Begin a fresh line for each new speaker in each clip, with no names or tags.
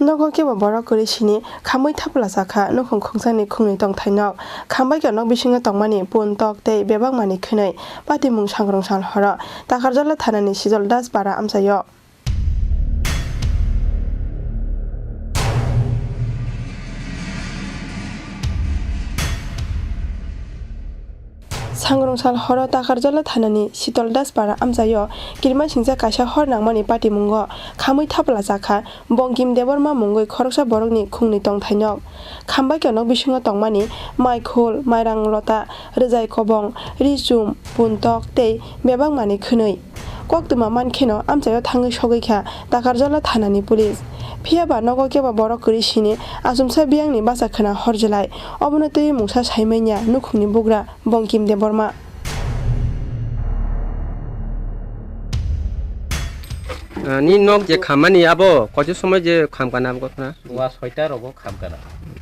Nogo ke borok kori sini khamui thapla sakha nukhung khungsani khungni tong thainok khambai ka nok bisinga tongmani pun tok tei bebak mani khwnei pati mung sangrong sal horo takarjala thanani sijol das para amsayo sangrong horo takarjala thanani sitol das para amjayo kirma singja kaisa hor nangmani pati mungo khamui thapla jakha bongkim deborma mungoi khoroksa borokni khungni tong thainok khambai kanok bisingo tongmani maikhul mairang lota rejai kobong rijum puntok tei bebak mani khwnei koktuma mankheno amjayo thangui sogeikha takarjala thanani police phiaba nogo keba borok kori sini asumsa biangni basa khana horjelai obonotoi mungsa saimainya nukhungni bugra bongkim deborma
ni nok je khamani abo koi somoi je khamkana abo na
wa soita rogo khamkana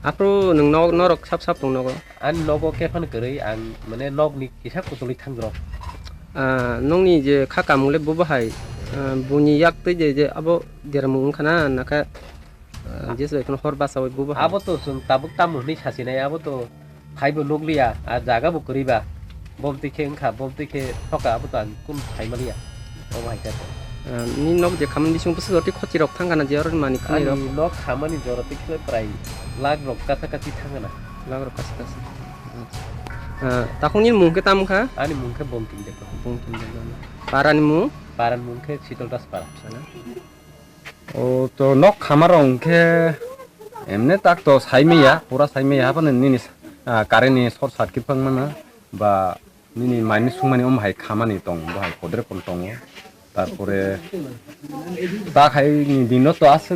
apro nung nok norok sap sap tong nogo
an logo kefan kerei an mane log ni kisa kutuli thangrok
nongni je khakamule bo bahai buni yak te je abo dermung khana naka jesu ekon hor basa bo bahai
abo to sun tabuk tamu ni sasinai abo to khaibo loglia a jaga bo koriba bomti ke engkha bomti ke thoka abo tan kun khaimaliya o bai ta
ni nok je khamani bisung pusu roti khochi rok thangana je or mani khani rok
ani log khamani joroti ke prai lag rok kata kati thangana
lag rok kasi kasi takungni mungke tamkha
ani mungke bomting de
bongkim de parani mu
paran mungke sitol das para sana
তো knock খামারং কে এমনে তাক তো সাইমেয়া পুরা সাইমেয়া হাবানে নিনি কারেনি short circuit ফাংমানা বা নিনি মাইনি সুমানি high Khamenei তং বহাই পদরে পল তং তারপরে তা খাই দিন তো আছে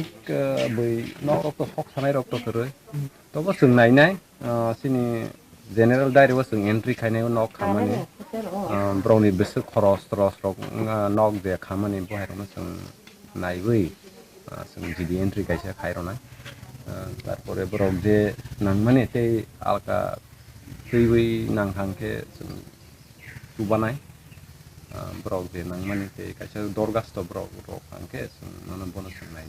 বই নক রক্ত শক সানাই রক্ত করে তবে जों নাইনাই সিনি জেনারেল ডাইরি was जों এন্ট্রি খাইনাই নক খামানি ব্রাউনি বেস খরস রস রক নক দে খামানি বহাই রনো जों নাইবই जों जिदि एंट्री गायसा खायरना तारपरे बरक जे नांमाने ते आलका थैबै नांहांके जों सुबानाय बरक जे नांमाने ते गायसा दरगास्त बरक हांके जों नन बन सोंनाय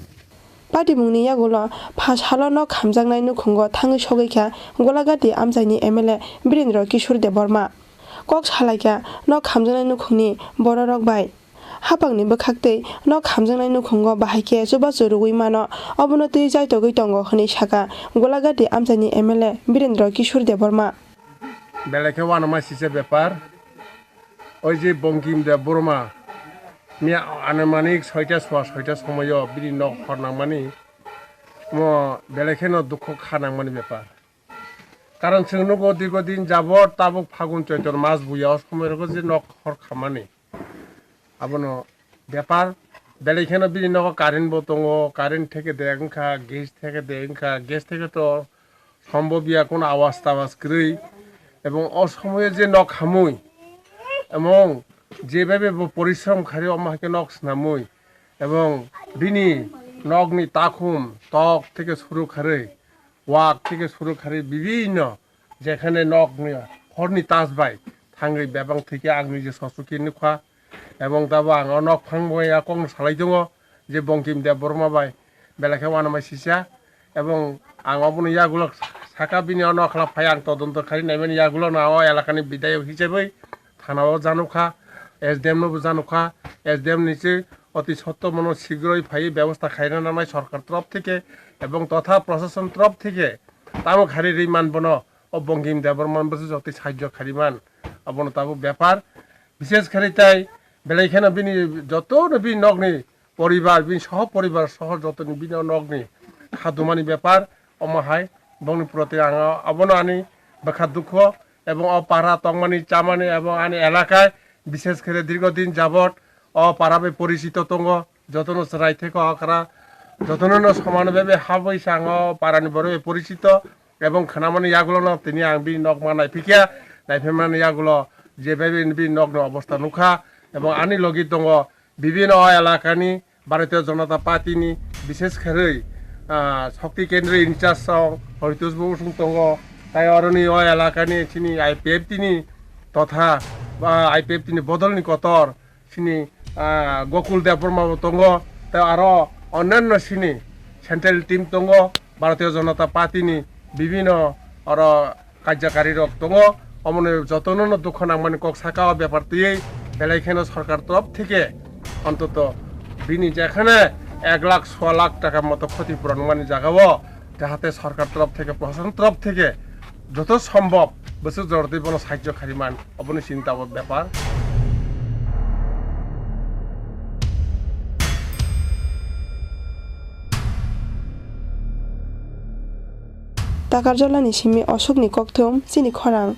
pati mungni yagulo phashalo no khamjangnai nukhungo thangui sogeikha golagati amjaini MLA Birendra Kishore Deborma kok salaikha no khamjangnai nukhungni bororok bai hapangni bokhaktei no khamjangnai nukhungo bahaike joba jorugui mano obonotoi jaitogui tongo hini saka golagati amjaini MLA Birendra Kishore Deborma
বেলাকে ওয়ানামা সিসে ব্যাপার ওই যে বঙ্কিম দেববর্মা মিয়া আনুমানিক 6টা সময় বিনি knock হরনামানি বেলাকে ন দুঃখ খানামানি ব্যাপার কারণ সেগুলো দীর্ঘদিন যাবত তাবুক ফাগুন চৈতর মাস বুইয়া সময় যে নক হর খামানি আবনো ব্যাপার বেলাইখানে বিভিন্ন কারেন্ট বতঙ্গ কারেন্ট থেকে দেখা গ্যাস থেকে দেখা গ্যাস থেকে তো সম্ভবিয়া কোনো আওয়াজ টাওয়াজ করেই এবং অসময়ে যে নখ হামুই এবং যেভাবে পরিশ্রম খারি আমাকে নখ নামুই এবং বিনি নগনি তাকুম ত্বক থেকে শুরু খারে ওয়াক থেকে শুরু খারে বিভিন্ন যেখানে নখ হরনি তাস বাই থাঙ্গি ব্যাপাং থেকে আংনি যে সসুকিনি খা এবং তাবো আং নক ফাংবয়া কং সালাই দङ যে বঙ্কিম দেববর্মা বাই বেলাকে ওয়ানামাই সিসা এবং আং অবনি ইয়াগুলো সাকা বিনি অনখলা ফাই আং তদন্ত খারি নাইমানি ইয়াগুলো না এলাকানি বিধায়ক হিসেবে থানাও জানুখা SDM নবো জানুখা SDM নিচে অতি সত্য মন শীঘ্রই ফাই ব্যবস্থা খাইনা নামাই সরকার তরফ থেকে এবং তথা প্রশাসন তরফ থেকে তামো খারি রি মানবন ও বঙ্কিম দেববর্মান বসে অতি সাহায্য খারিমান অবন তাবো ব্যাপার বিশেষ খারি তাই বেলাইখানে বিনি যত নবী নগ্নি পরিবার বিনি সহ পরিবার সহ যত বিনি নগ্নি খাদুমানি ব্যাপার অমাহাই বংনিপুরতে আং অবন আনি বেখা দুঃখ এবং অপাড়া তংমানি চামানি এবং আনি এলাকায় বিশেষ করে দীর্ঘদিন যাবত অপাড়াবে পরিচিত তঙ্গ যতন রাই থেকে অকরা যতন সমানভাবে হাবৈসা আং পাড়ানি বড় পরিচিত এবং খানামানি ইয়াগুলো না তিনি আং বিনি নগমা নাইফিকিয়া নাইফেমানি ইয়াগুলো যেভাবে বিনি নগ্ন অবস্থা নুখা এবং আনি লগি দङ বিভিন্ন এলাকানি ভারতীয় জনতা পার্টিনি বিশেষ করে শক্তি কেন্দ্র ইনচার্জ হরিতোষ বসুং দङ তাই অরনি এলাকানি চিনি IPF তিনি তথা IPF তিনি বদলনি কতর চিনি গকুল দেববর্মা দङ তাই আরো অন্যান্য চিনি সেন্ট্রাল টিম দङ ভারতীয় জনতা পার্টিनि বিভিন্ন আরো কার্যকারী রক দङ অমনে যতননো দুঃখ নাংমানি কক সাকা ব্যাপার দিয়ে বেলাইখানে সরকার তরফ থেকে অন্তত বিনি যেখানে 1,00,000-1,00,000 টাকার মতো ক্ষতিপূরণ মানে জাগাবো যাহাতে সরকার তরফ থেকে প্রশাসন তরফ থেকে যত সম্ভব বছর জড়তে কোনো সাহায্য খারিমান অবনি চিন্তা ব্যাপার
Takarjola ni simi Ashok ni kokthum sini khorang